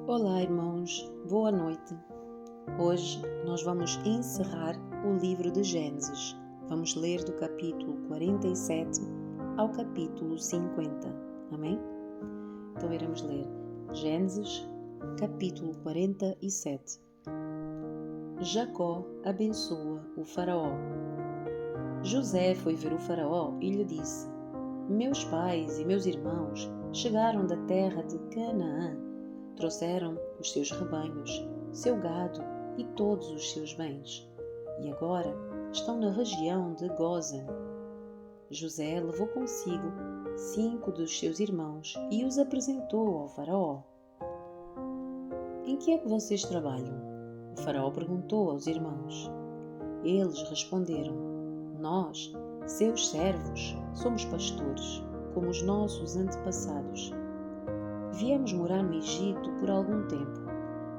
Olá, irmãos, boa noite. Hoje nós vamos encerrar o livro de Gênesis. Vamos ler do capítulo 47 ao capítulo 50. Amém? Então iremos ler Gênesis, capítulo 47. Jacó abençoa o faraó. José foi ver o faraó e lhe disse: Meus pais e meus irmãos chegaram da terra de Canaã. Trouxeram os seus rebanhos, seu gado e todos os seus bens, e agora estão na região de Gósen. José levou consigo 5 dos seus irmãos e os apresentou ao faraó. Em que é que vocês trabalham? O faraó perguntou aos irmãos. Eles responderam: Nós, seus servos, somos pastores, como os nossos antepassados. Viemos morar no Egito por algum tempo,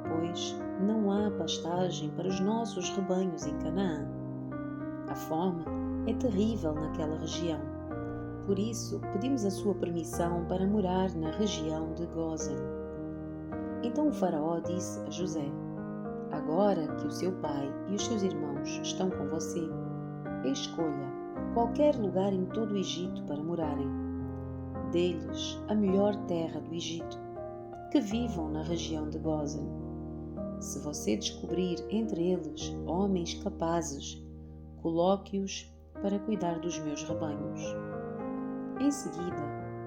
pois não há pastagem para os nossos rebanhos em Canaã. A fome é terrível naquela região. Por isso, pedimos a sua permissão para morar na região de Gósen. Então o faraó disse a José: Agora que o seu pai e os seus irmãos estão com você, escolha qualquer lugar em todo o Egito para morarem. Dê-lhes a melhor terra do Egito, que vivam na região de Gósen. Se você descobrir entre eles homens capazes, coloque-os para cuidar dos meus rebanhos. Em seguida,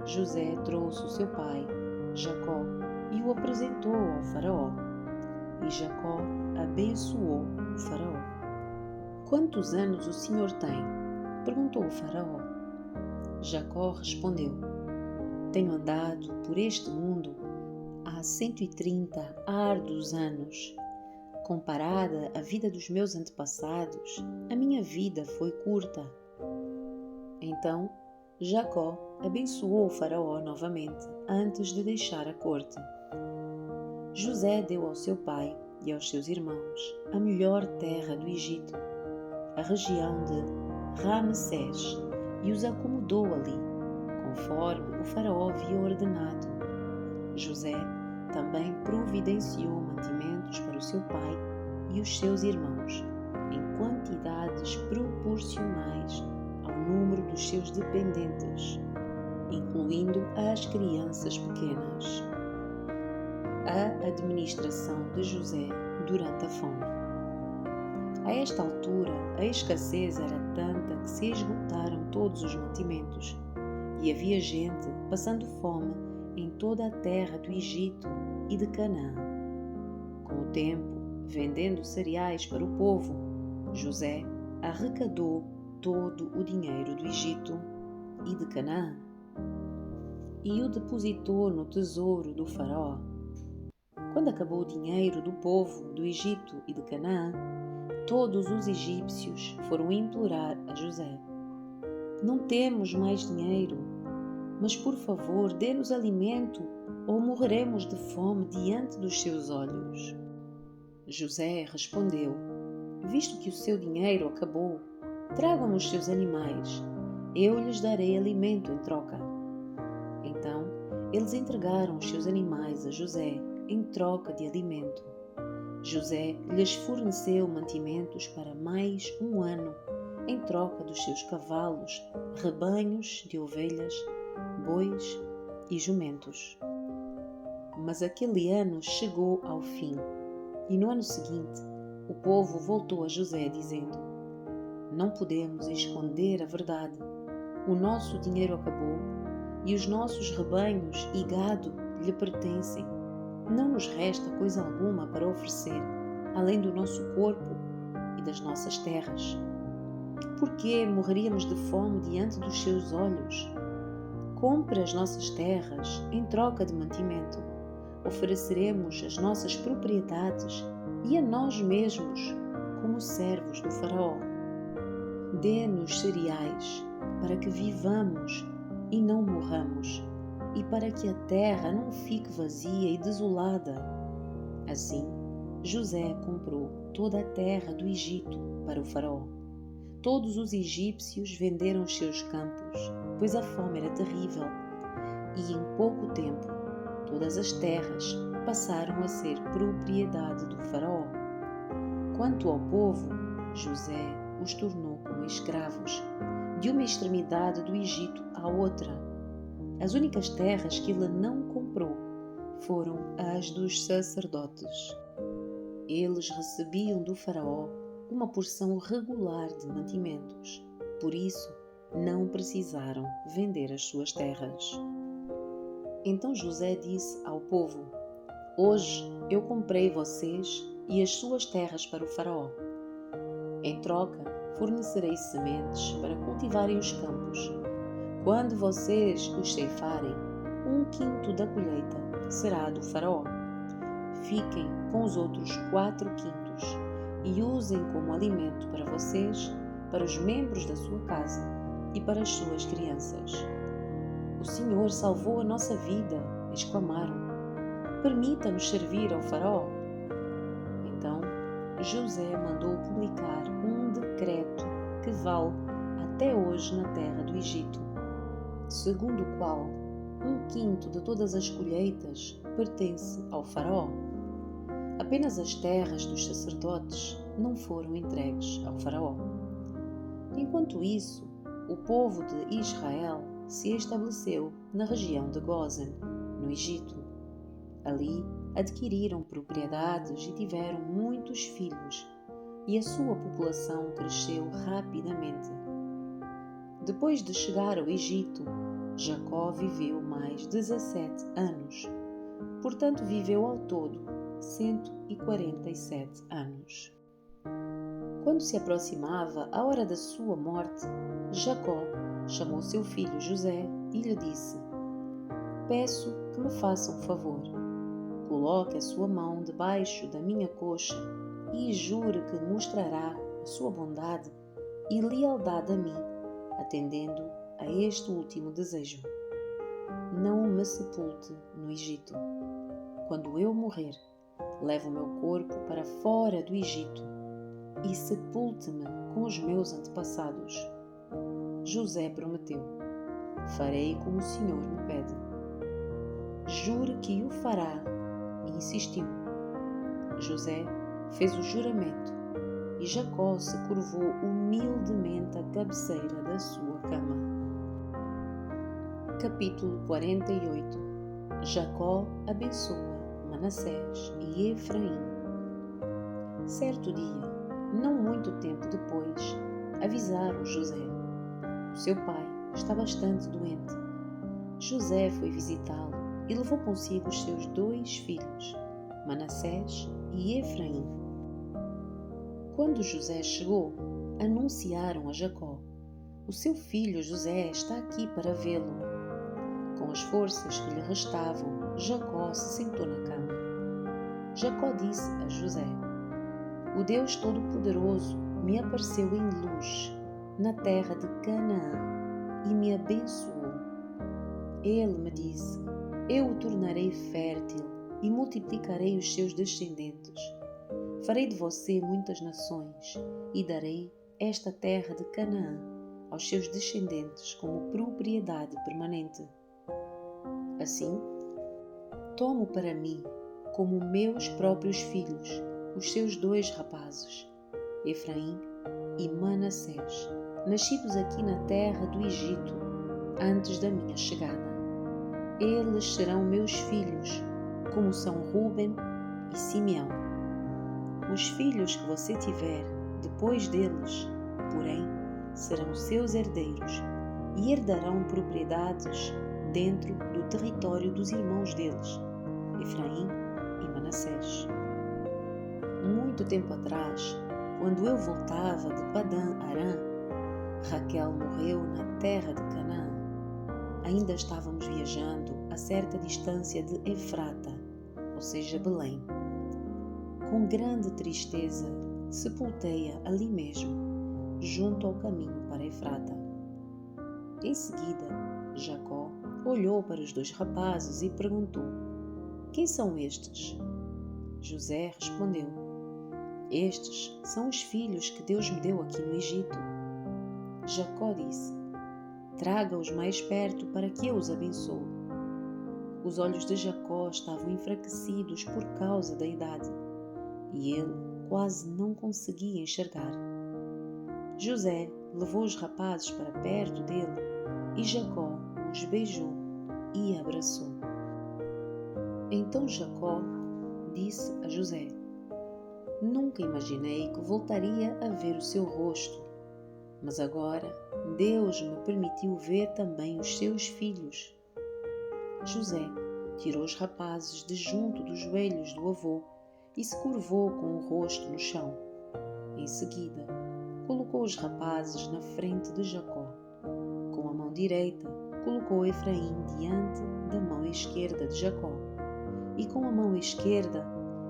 José trouxe o seu pai, Jacó, e o apresentou ao faraó. E Jacó abençoou o faraó. Quantos anos o senhor tem? Perguntou o faraó. Jacó respondeu: Tenho andado por este mundo há 130 árduos anos. Comparada à vida dos meus antepassados, a minha vida foi curta. Então, Jacó abençoou o faraó novamente, antes de deixar a corte. José deu ao seu pai e aos seus irmãos a melhor terra do Egito, a região de Ramsés, e os acomodou ali, conforme o faraó havia ordenado. José também providenciou mantimentos para o seu pai e os seus irmãos, em quantidades proporcionais ao número dos seus dependentes, incluindo as crianças pequenas. A administração de José durante a fome. A esta altura, a escassez era tanta que se esgotaram todos os mantimentos, e havia gente passando fome em toda a terra do Egito e de Canaã. Com o tempo, vendendo cereais para o povo, José arrecadou todo o dinheiro do Egito e de Canaã e o depositou no tesouro do faraó. Quando acabou o dinheiro do povo do Egito e de Canaã, todos os egípcios foram implorar a José: Não temos mais dinheiro, mas por favor dê-nos alimento ou morreremos de fome diante dos seus olhos. José respondeu: Visto que o seu dinheiro acabou, tragam-me os seus animais, eu lhes darei alimento em troca. Então eles entregaram os seus animais a José em troca de alimento. José lhes forneceu mantimentos para mais um ano, em troca dos seus cavalos, rebanhos de ovelhas, bois e jumentos. Mas aquele ano chegou ao fim, e no ano seguinte o povo voltou a José dizendo: Não podemos esconder a verdade. O nosso dinheiro acabou, e os nossos rebanhos e gado lhe pertencem. Não nos resta coisa alguma para oferecer, além do nosso corpo e das nossas terras. Por que morreríamos de fome diante dos seus olhos? Compre as nossas terras em troca de mantimento. Ofereceremos as nossas propriedades e a nós mesmos como servos do faraó. Dê-nos cereais para que vivamos e não morramos, e para que a terra não fique vazia e desolada. Assim, José comprou toda a terra do Egito para o faraó. Todos os egípcios venderam os seus campos, pois a fome era terrível, e em pouco tempo todas as terras passaram a ser propriedade do faraó. Quanto ao povo, José os tornou como escravos, de uma extremidade do Egito à outra. As únicas terras que ele não comprou foram as dos sacerdotes. Eles recebiam do faraó uma porção regular de mantimentos, por isso não precisaram vender as suas terras. Então José disse ao povo: Hoje eu comprei vocês e as suas terras para o faraó. Em troca, fornecerei sementes para cultivarem os campos. Quando vocês os ceifarem, 1/5 da colheita será do faraó. Fiquem com os outros 4/5 e usem como alimento para vocês, para os membros da sua casa e para as suas crianças. O Senhor salvou a nossa vida, exclamaram. Permita-nos servir ao faraó. Então José mandou publicar um decreto que vale até hoje na terra do Egito, segundo o qual 1/5 de todas as colheitas pertence ao faraó. Apenas as terras dos sacerdotes não foram entregues ao faraó. Enquanto isso, o povo de Israel se estabeleceu na região de Gósen, no Egito. Ali adquiriram propriedades e tiveram muitos filhos, e a sua população cresceu rapidamente. Depois de chegar ao Egito, Jacó viveu mais 17 anos. Portanto, viveu ao todo 147 anos. Quando se aproximava a hora da sua morte, Jacó chamou seu filho José e lhe disse: Peço que me faça um favor. Coloque a sua mão debaixo da minha coxa e jure que mostrará a sua bondade e lealdade a mim, atendendo a este último desejo. Não me sepulte no Egito. Quando eu morrer, leve o meu corpo para fora do Egito e sepulte-me com os meus antepassados. José prometeu: Farei como o Senhor me pede. Jure que o fará, e insistiu. José fez o juramento e Jacó se curvou humildemente à cabeceira da sua cama. Capítulo 48. Jacó abençoa Manassés e Efraim. Certo dia, não muito tempo depois, avisaram José. O seu pai está bastante doente. José foi visitá-lo e levou consigo os seus 2 filhos, Manassés e Efraim. Quando José chegou, anunciaram a Jacó: O seu filho José está aqui para vê-lo. Com as forças que lhe restavam, Jacó se sentou na cama. Jacó disse a José: O Deus Todo-Poderoso me apareceu em luz na terra de Canaã e me abençoou. Ele me disse: Eu o tornarei fértil e multiplicarei os seus descendentes. Farei de você muitas nações e darei esta terra de Canaã aos seus descendentes como propriedade permanente. Assim, tomo para mim como meus próprios filhos os seus 2 rapazes, Efraim e Manassés, nascidos aqui na terra do Egito, antes da minha chegada. Eles serão meus filhos, como são Ruben e Simeão. Os filhos que você tiver depois deles, porém, serão seus herdeiros e herdarão propriedades dentro do território dos irmãos deles, Efraim e Manassés. Muito tempo atrás, quando eu voltava de Padã-Arã, Raquel morreu na terra de Canaã. Ainda estávamos viajando a certa distância de Efrata, ou seja, Belém. Com grande tristeza, sepultei-a ali mesmo, junto ao caminho para Efrata. Em seguida, Jacó olhou para os 2 rapazes e perguntou: Quem são estes? José respondeu: Estes são os filhos que Deus me deu aqui no Egito. Jacó disse: Traga-os mais perto para que eu os abençoe. Os olhos de Jacó estavam enfraquecidos por causa da idade, e ele quase não conseguia enxergar. José levou os rapazes para perto dele, e Jacó os beijou e abraçou. Então Jacó disse a José: Nunca imaginei que voltaria a ver o seu rosto, mas agora Deus me permitiu ver também os seus filhos. José tirou os rapazes de junto dos joelhos do avô e se curvou com o rosto no chão. Em seguida, colocou os rapazes na frente de Jacó. Com a mão direita, colocou Efraim diante da mão esquerda de Jacó, e com a mão esquerda,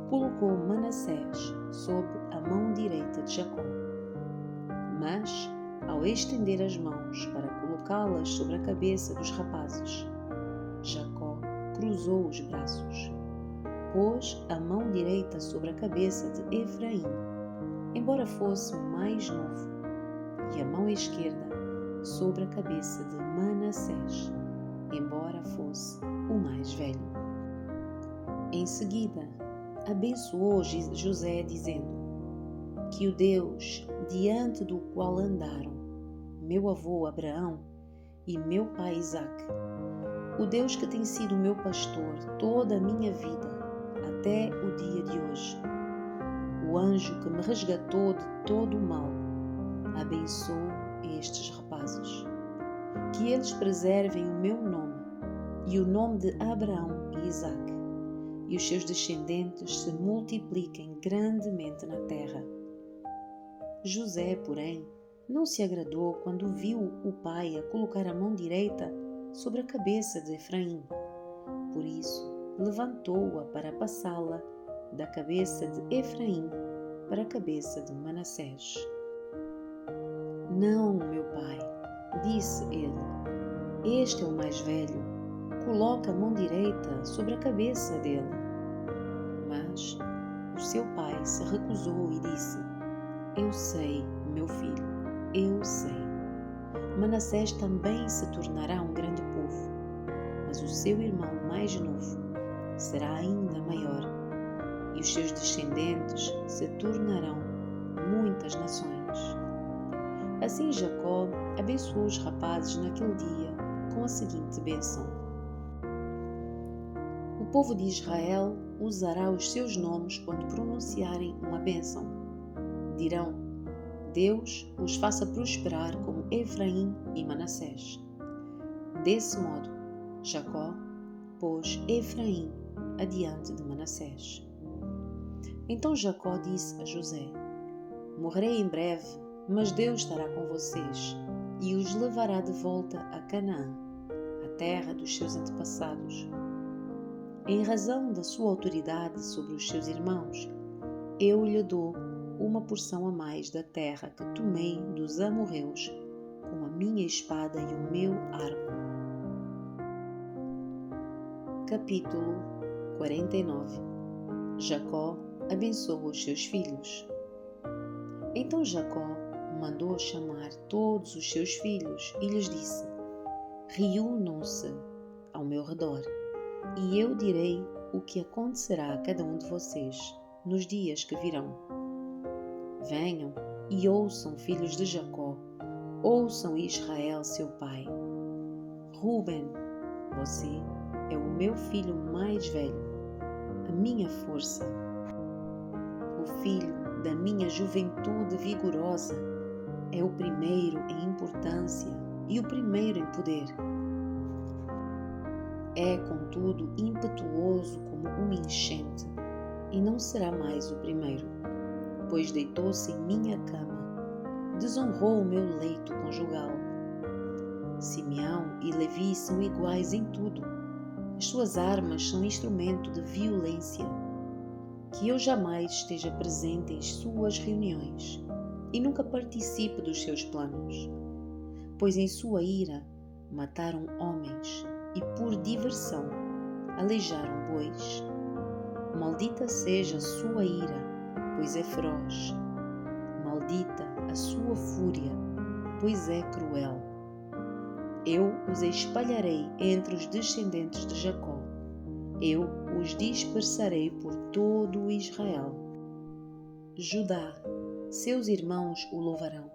colocou Manassés sob a mão direita de Jacó. Mas, ao estender as mãos para colocá-las sobre a cabeça dos rapazes, Jacó cruzou os braços, pôs a mão direita sobre a cabeça de Efraim, embora fosse mais novo, e a mão esquerda sobre a cabeça de Manassés, embora fosse o mais velho. Em seguida, abençoou José, dizendo: Que o Deus diante do qual andaram meu avô Abraão e meu pai Isaque, o Deus que tem sido meu pastor toda a minha vida até o dia de hoje, o anjo que me resgatou de todo o mal, abençoe estes rapazes. Que eles preservem o meu nome e o nome de Abraão e Isaque, e os seus descendentes se multipliquem grandemente na terra. José, porém, não se agradou quando viu o pai a colocar a mão direita sobre a cabeça de Efraim. Por isso, levantou-a para passá-la da cabeça de Efraim para a cabeça de Manassés. Não, meu pai, disse ele, este é o mais velho, coloca a mão direita sobre a cabeça dele. Mas o seu pai se recusou e disse: Eu sei, meu filho, eu sei. Manassés também se tornará um grande povo, mas o seu irmão mais novo será ainda maior, e os seus descendentes se tornarão muitas nações. Assim Jacó abençoou os rapazes naquele dia com a seguinte bênção: O povo de Israel usará os seus nomes quando pronunciarem uma bênção. Dirão: Deus os faça prosperar como Efraim e Manassés. Desse modo, Jacó pôs Efraim adiante de Manassés. Então Jacó disse a José: Morrerei em breve, mas Deus estará com vocês e os levará de volta a Canaã, a terra dos seus antepassados. Em razão da sua autoridade sobre os seus irmãos, eu lhe dou uma porção a mais da terra que tomei dos amorreus com a minha espada e o meu arco. Capítulo 49. Jacó abençoa os seus filhos. Então Jacó mandou chamar todos os seus filhos e lhes disse: Reúnam-se ao meu redor, e eu direi o que acontecerá a cada um de vocês nos dias que virão. Venham e ouçam, filhos de Jacó, ouçam Israel, seu pai. Ruben, você é o meu filho mais velho, a minha força, o filho da minha juventude vigorosa, é o primeiro em importância e o primeiro em poder. É, contudo, impetuoso como uma enchente, e não será mais o primeiro, pois deitou-se em minha cama, desonrou o meu leito conjugal. Simeão e Levi são iguais em tudo, as suas armas são instrumento de violência. Que eu jamais esteja presente em suas reuniões e nunca participe dos seus planos, pois em sua ira mataram homens e por diversão aleijaram bois. Maldita seja a sua ira, pois é feroz. Maldita a sua fúria, pois é cruel. Eu os espalharei entre os descendentes de Jacó, eu os dispersarei por todo o Israel. Judá, seus irmãos o louvarão.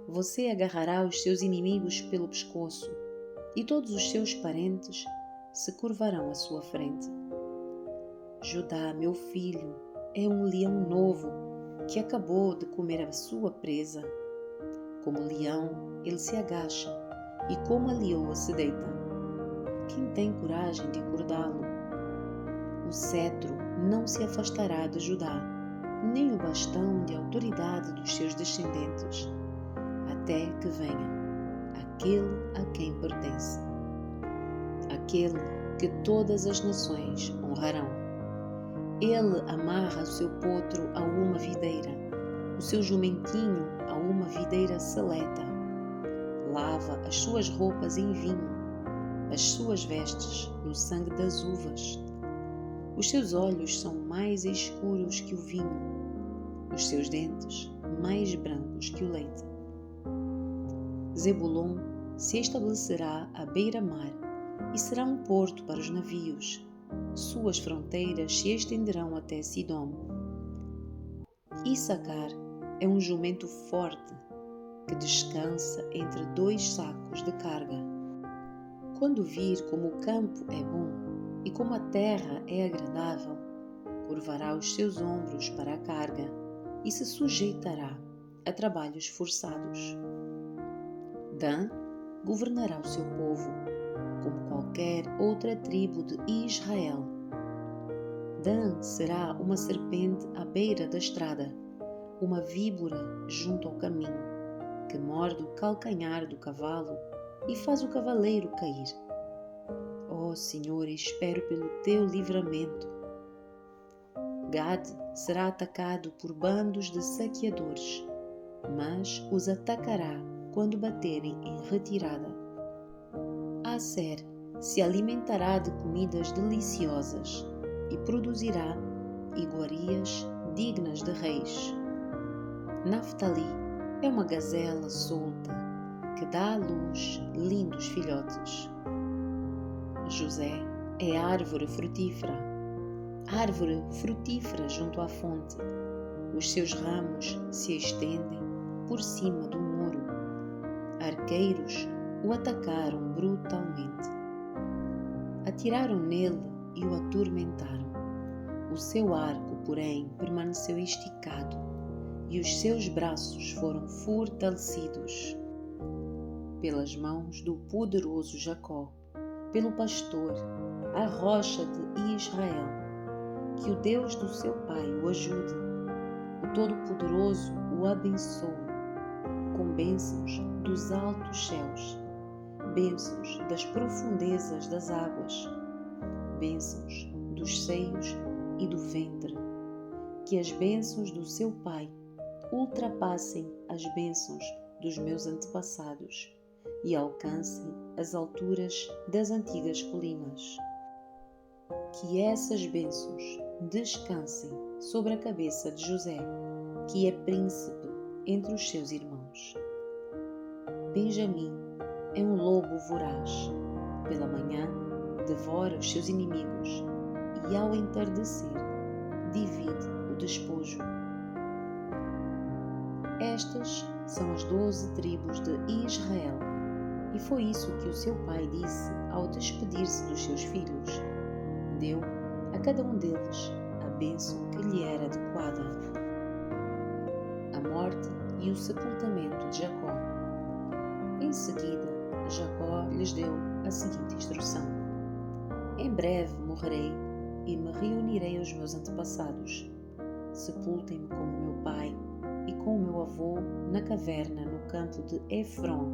Você agarrará os seus inimigos pelo pescoço, e todos os seus parentes se curvarão à sua frente. Judá, meu filho, é um leão novo que acabou de comer a sua presa. Como leão, ele se agacha, e como a leoa se deita. Quem tem coragem de acordá-lo? O cetro não se afastará de Judá, nem o bastão de autoridade dos seus descendentes, até que venha aquele a quem pertence, aquele que todas as nações honrarão. Ele amarra o seu potro a uma videira, o seu jumentinho a uma videira seleta. Lava as suas roupas em vinho, as suas vestes no sangue das uvas. Os seus olhos são mais escuros que o vinho, os seus dentes mais brancos que o leite. Zebulon se estabelecerá à beira-mar e será um porto para os navios. Suas fronteiras se estenderão até Sidom. Issacar é um jumento forte que descansa entre 2 sacos de carga. Quando vir como o campo é bom e como a terra é agradável, curvará os seus ombros para a carga e se sujeitará a trabalhos forçados. Dan governará o seu povo, como qualquer outra tribo de Israel. Dan será uma serpente à beira da estrada, uma víbora junto ao caminho, que morde o calcanhar do cavalo e faz o cavaleiro cair. Ó Senhor, espero pelo teu livramento. Gad será atacado por bandos de saqueadores, mas os atacará quando baterem em retirada. Aser se alimentará de comidas deliciosas e produzirá iguarias dignas de reis. Naftali é uma gazela solta que dá à luz lindos filhotes. José é árvore frutífera junto à fonte. Os seus ramos se estendem por cima do muro. Arqueiros o atacaram brutalmente. Atiraram nele e o atormentaram. O seu arco, porém, permaneceu esticado e os seus braços foram fortalecidos pelas mãos do poderoso Jacó, pelo pastor, a rocha de Israel. Que o Deus do seu pai o ajude, o Todo-Poderoso o abençoe, com bênçãos dos altos céus, bênçãos das profundezas das águas, bênçãos dos seios e do ventre. Que as bênçãos do seu pai ultrapassem as bênçãos dos meus antepassados e alcancem as alturas das antigas colinas. Que essas bênçãos descansem sobre a cabeça de José, que é príncipe entre os seus irmãos. Benjamim é um lobo voraz. Pela manhã devora os seus inimigos e ao entardecer divide o despojo. Estas são as 12 tribos de Israel, e foi isso que o seu pai disse ao despedir-se dos seus filhos. Deu a cada um deles a bênção que lhe era adequada. A morte e o sepultamento de Jacó. Em seguida, Jacó lhes deu a seguinte instrução: em breve morrerei e me reunirei aos meus antepassados. Sepultem-me como meu pai e com o meu avô na caverna no campo de Efron,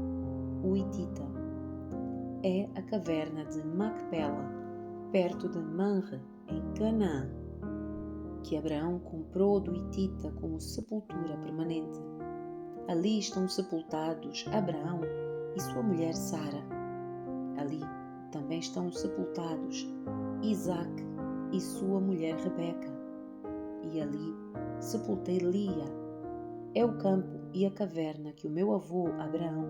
o Hitita. É a caverna de Macpela, perto de Manre, em Canaã, que Abraão comprou do Hitita como sepultura permanente. Ali estão sepultados Abraão e sua mulher Sara. Ali também estão sepultados Isaque e sua mulher Rebeca. E ali sepultei Lia. É o campo e a caverna que o meu avô Abraão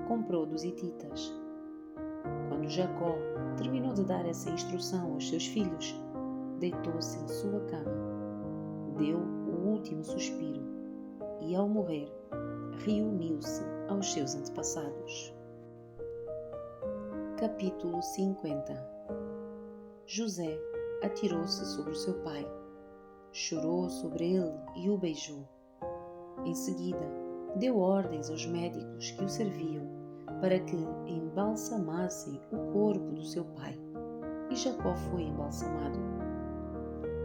comprou dos hititas. Quando Quando Jacó terminou de dar essa instrução aos seus filhos, deitou-se em sua cama, deu o último suspiro e, ao morrer, reuniu-se aos seus antepassados. Capítulo 50. José atirou-se sobre o seu pai, chorou sobre ele e o beijou. Em seguida, deu ordens aos médicos que o serviam para que embalsamassem o corpo do seu pai, e Jacó foi embalsamado.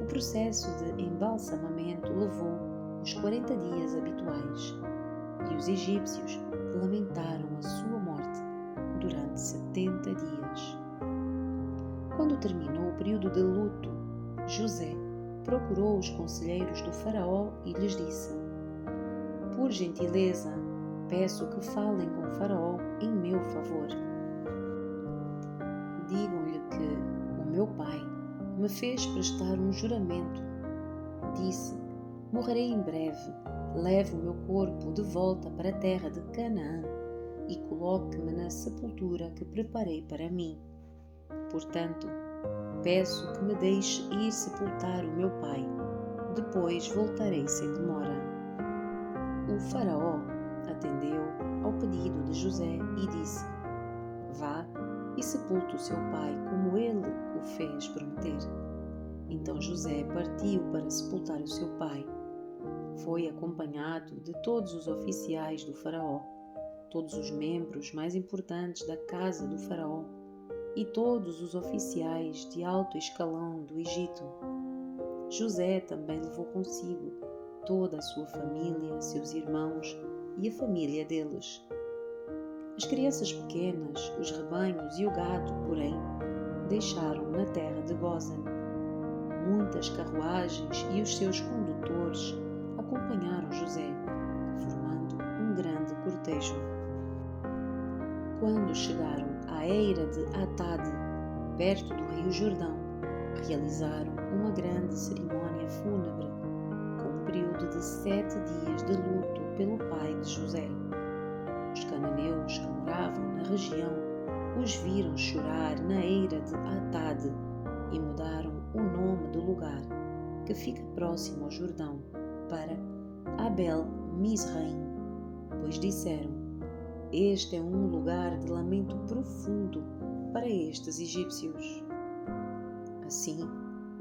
O processo de embalsamamento levou os 40 dias habituais, e os egípcios lamentaram a sua morte durante 70 dias. Quando terminou o período de luto, José procurou os conselheiros do faraó e lhes disse: "Por gentileza, peço que falem com o faraó em meu favor. Digam-lhe que o meu pai me fez prestar um juramento. Disse: morrerei em breve, leve o meu corpo de volta para a terra de Canaã e coloque-me na sepultura que preparei para mim. Portanto, peço que me deixe ir sepultar o meu pai. Depois voltarei sem demora." O faraó atendeu ao pedido de José e disse: "Vá e sepulte o seu pai como ele o fez prometer." Então José partiu para sepultar o seu pai. Foi acompanhado de todos os oficiais do faraó, todos os membros mais importantes da casa do faraó e todos os oficiais de alto escalão do Egito. José também levou consigo toda a sua família, seus irmãos e a família deles. As crianças pequenas, os rebanhos e o gado, porém, deixaram na terra de Gósen. Muitas carruagens e os seus condutores acompanharam José, formando um grande cortejo. Quando chegaram à eira de Atad, perto do rio Jordão, realizaram uma grande cerimônia fúnebre, com um período de 7 dias de luto pelo pai de José. Os cananeus que moravam na região os viram chorar na eira de Atad e mudaram o nome do lugar, que fica próximo ao Jordão, para Abel-Mizraim, pois disseram: "Este é um lugar de lamento profundo para estes egípcios." Assim,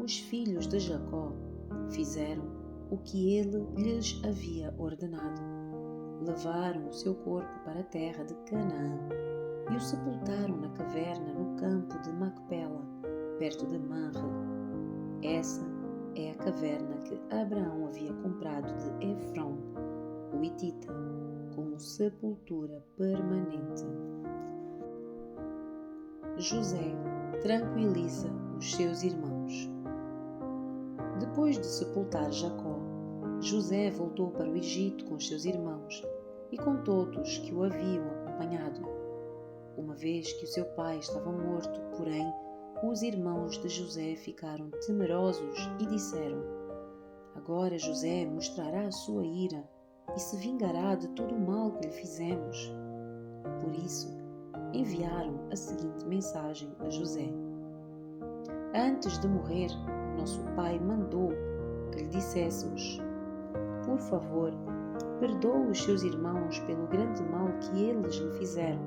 os filhos de Jacó fizeram o que ele lhes havia ordenado. Levaram o seu corpo para a terra de Canaã e o sepultaram na caverna no campo de Macpela, perto de Manre. Essa é a caverna que Abraão havia comprado de Efrom, o Hitita, como sepultura permanente. José tranquiliza os seus irmãos. Depois de sepultar Jacó, José voltou para o Egito com os seus irmãos e com todos que o haviam acompanhado. Uma vez que o seu pai estava morto, porém, os irmãos de José ficaram temerosos e disseram: "Agora José mostrará a sua ira e se vingará de todo o mal que lhe fizemos." Por isso, enviaram a seguinte mensagem a José: "Antes de morrer, nosso pai mandou que lhe disséssemos: por favor, perdoa os seus irmãos pelo grande mal que eles lhe fizeram,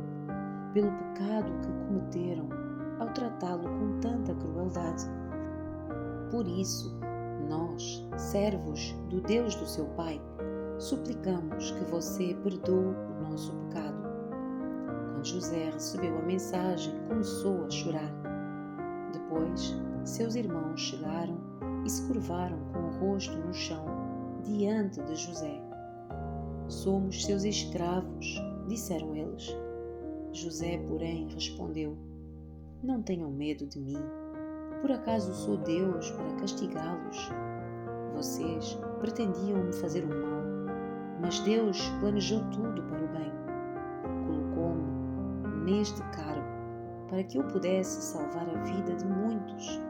pelo pecado que cometeram ao tratá-lo com tanta crueldade. Por isso, nós, servos do Deus do seu pai, suplicamos que você perdoe o nosso pecado." Quando José recebeu a mensagem, começou a chorar. Depois, seus irmãos chegaram e se curvaram com o rosto no chão diante de José. "Somos seus escravos", disseram eles. José, porém, respondeu: "Não tenham medo de mim. Por acaso sou Deus para castigá-los? Vocês pretendiam me fazer o mal, mas Deus planejou tudo para o bem. Colocou-me neste cargo para que eu pudesse salvar a vida de muitos.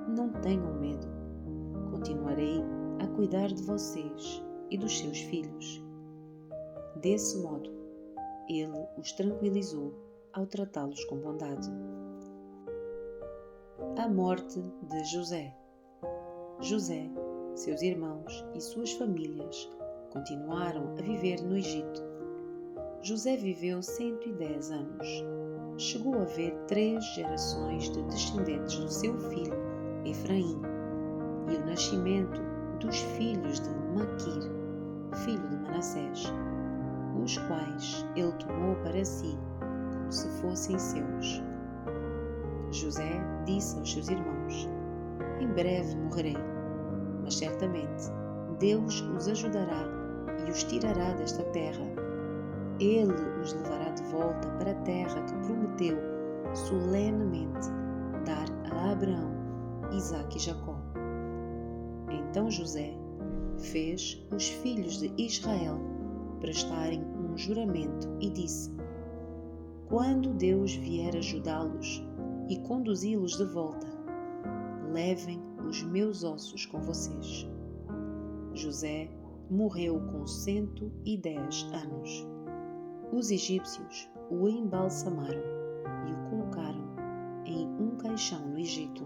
Não tenham medo. Continuarei a cuidar de vocês e dos seus filhos." Desse modo, ele os tranquilizou ao tratá-los com bondade. A morte de José. José, seus irmãos e suas famílias continuaram a viver no Egito. José viveu 110 anos. Chegou a ver 3 gerações de descendentes do seu filho Efraim e o nascimento dos filhos de Maquir, filho de Manassés, os quais ele tomou para si como se fossem seus. José disse aos seus irmãos: em breve morrerei, mas certamente Deus os ajudará e os tirará desta terra. Ele os levará de volta para a terra que prometeu solenemente dar a Abraão, Isaque e Jacó. Então José fez os filhos de Israel prestarem um juramento e disse: quando Deus vier ajudá-los e conduzi-los de volta, levem os meus ossos com vocês. José morreu com 110 anos. Os egípcios o embalsamaram e o colocaram em um caixão no Egito.